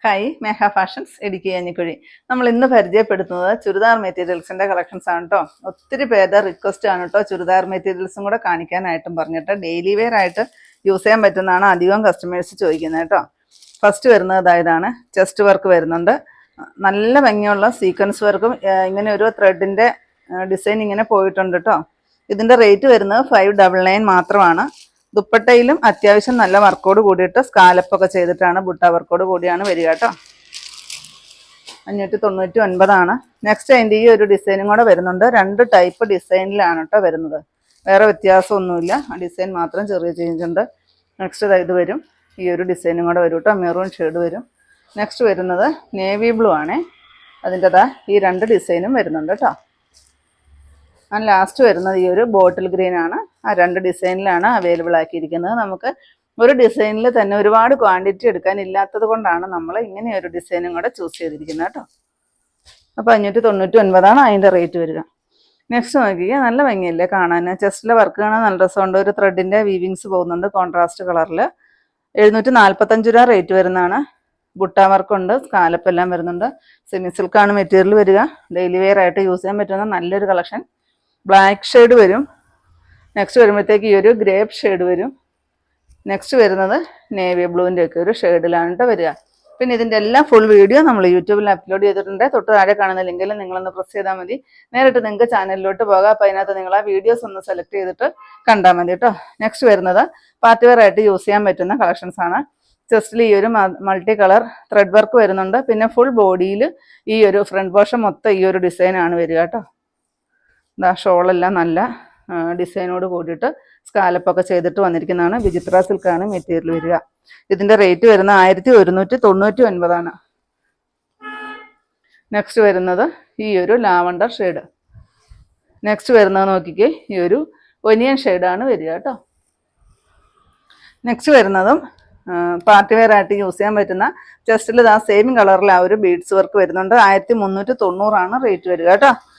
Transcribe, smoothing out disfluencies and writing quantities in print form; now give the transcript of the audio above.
Hi മേഘ fashions Idukki Kanjikuzhi. നമ്മൾ ഇന്ന് പരിചയപ്പെടുത്തുന്നത് ചുരിദാർ മെറ്റീരിയൽസിൻ്റെ കളക്ഷൻസ് ആണ് കേട്ടോ. ഒത്തിരി പേരുടെ റിക്വസ്റ്റ് ആണ് കേട്ടോ ചുരിദാർ മെറ്റീരിയൽസും കൂടെ കാണിക്കാനായിട്ടും പറഞ്ഞിട്ട്. ഡെയിലി വെയർ ആയിട്ട് യൂസ് ചെയ്യാൻ പറ്റുന്നതാണ് അധികം കസ്റ്റമേഴ്സ് ചോദിക്കുന്നത് കേട്ടോ. ഫസ്റ്റ് വരുന്നത് ഇതാണ്, ചെസ്റ്റ് വർക്ക് വരുന്നുണ്ട്. നല്ല ഭംഗിയുള്ള സീക്വൻസ് വർക്കും ഇങ്ങനെ ഒരു ത്രെഡിൻ്റെ ഡിസൈൻ ഇങ്ങനെ പോയിട്ടുണ്ട് കേട്ടോ. ഇതിൻ്റെ റേറ്റ് വരുന്നത് 599 മാത്രമാണ്. ദുപ്പട്ടയിലും അത്യാവശ്യം നല്ല വർക്കോട് കൂടിയിട്ട് സ്കാലപ്പൊക്കെ ചെയ്തിട്ടാണ് ബുട്ട വർക്കോട് കൂടിയാണ് വരിക കേട്ടോ. 599. നെക്സ്റ്റ് അതിൻ്റെ ഈ ഒരു ഡിസൈനും കൂടെ വരുന്നുണ്ട്. 2 ടൈപ്പ് ഡിസൈനിലാണ് കേട്ടോ വരുന്നത്. വേറെ വ്യത്യാസമൊന്നുമില്ല, ആ ഡിസൈൻ മാത്രം ചെറിയ ചേഞ്ച് ഉണ്ട്. നെക്സ്റ്റ് ഇത് വരും, ഈ ഒരു ഡിസൈനും കൂടെ വരും കേട്ടോ. മെറൂൺ ഷെയ്ഡ് വരും. നെക്സ്റ്റ് വരുന്നത് നേവി ബ്ലൂ ആണേ. അതിൻ്റെതാ ഈ 2 ഡിസൈനും വരുന്നുണ്ട് കേട്ടോ. ലാസ്റ്റ് വരുന്നത് ഈ ഒരു ബോട്ടിൽ ഗ്രീൻ ആണ്. ആ 2 ഡിസൈനിലാണ് അവൈലബിൾ ആക്കിയിരിക്കുന്നത്. നമുക്ക് ഒരു ഡിസൈനിൽ തന്നെ ഒരുപാട് ക്വാണ്ടിറ്റി എടുക്കാനില്ലാത്തത് കൊണ്ടാണ് നമ്മൾ ഇങ്ങനെ ഒരു ഡിസൈനും കൂടെ ചൂസ് ചെയ്തിരിക്കുന്നത് കേട്ടോ. അപ്പോൾ 599 അതിൻ്റെ റേറ്റ് വരിക. നെക്സ്റ്റ് നോക്കിയാൽ നല്ല ഭംഗിയല്ലേ കാണാൻ. ചെസ്റ്റിലെ വർക്ക് കാണാൻ നല്ല രസമുണ്ട്. ഒരു ത്രെഡിൻ്റെ വീവിങ്സ് പോകുന്നുണ്ട് കോൺട്രാസ്റ്റ് കളറിൽ. 745 രൂപ റേറ്റ് വരുന്നതാണ്. ബുട്ട വർക്കുണ്ട്, സ്കാലപ്പ് എല്ലാം വരുന്നുണ്ട്. സെമി സിൽക്കാണ് മെറ്റീരിയൽ വരിക. ഡെയിലി വെയർ ആയിട്ട് യൂസ് ചെയ്യാൻ പറ്റുന്ന നല്ലൊരു കളക്ഷൻ. ബ്ലാക്ക് ഷെയ്ഡ് വരും. നെക്സ്റ്റ് വരുമ്പോഴത്തേക്ക് ഈ ഒരു ഗ്രേപ്പ് ഷെയ്ഡ് വരും. നെക്സ്റ്റ് വരുന്നത് നേവി ബ്ലൂവിൻ്റെ ഒക്കെ ഒരു ഷെയ്ഡിലാണ് കേട്ടോ വരിക. പിന്നെ ഇതിൻ്റെ എല്ലാം ഫുൾ വീഡിയോ നമ്മൾ യൂട്യൂബിൽ അപ്ലോഡ് ചെയ്തിട്ടുണ്ട്. തൊട്ട് താഴെ കാണുന്ന ലിങ്കിൽ നിങ്ങളൊന്ന് പ്രസ് ചെയ്താൽ മതി. നേരിട്ട് നിങ്ങൾക്ക് ചാനലിലോട്ട് പോകാം. അപ്പോൾ അതിനകത്ത് നിങ്ങൾ ആ വീഡിയോസ് ഒന്ന് സെലക്ട് ചെയ്തിട്ട് കണ്ടാൽ മതി കേട്ടോ. നെക്സ്റ്റ് വരുന്നത് പാർട്ടി വെയർ ആയിട്ട് യൂസ് ചെയ്യാൻ പറ്റുന്ന കളക്ഷൻസ് ആണ്. ചെസ്റ്റിൽ ഈ ഒരു മൾട്ടി കളർ ത്രെഡ് വർക്ക് വരുന്നുണ്ട്. പിന്നെ ഫുൾ ബോഡിയിൽ ഈ ഒരു ഫ്രണ്ട് പോർഷൻ മൊത്തം ഈ ഒരു ഡിസൈനാണ് വരിക കേട്ടോ. ഷോളെല്ലാം നല്ല ഡിസൈനോട് കൂടിയിട്ട് സ്കാലപ്പൊക്കെ ചെയ്തിട്ട് വന്നിരിക്കുന്നതാണ്. വിചിത്ര സിൽക്കാണ് മെറ്റീരിയൽ വരിക. ഇതിൻ്റെ റേറ്റ് വരുന്നത് 1199. നെക്സ്റ്റ് വരുന്നത് ഈ ഒരു ലാവണ്ടർ ഷെയ്ഡ്. നെക്സ്റ്റ് വരുന്നത് നോക്കിക്കേ, ഈ ഒരു ഒനിയൻ ഷെയ്ഡാണ് വരിക കേട്ടോ. നെക്സ്റ്റ് വരുന്നതും പാർട്ടി വെയർ ആയിട്ട് യൂസ് ചെയ്യാൻ പറ്റുന്ന ചെസ്റ്റിൽ സെയിം കളറിൽ ആ ഒരു ബീഡ്സ് വർക്ക് വരുന്നുണ്ട്. 1390 റേറ്റ് വരിക കേട്ടോ.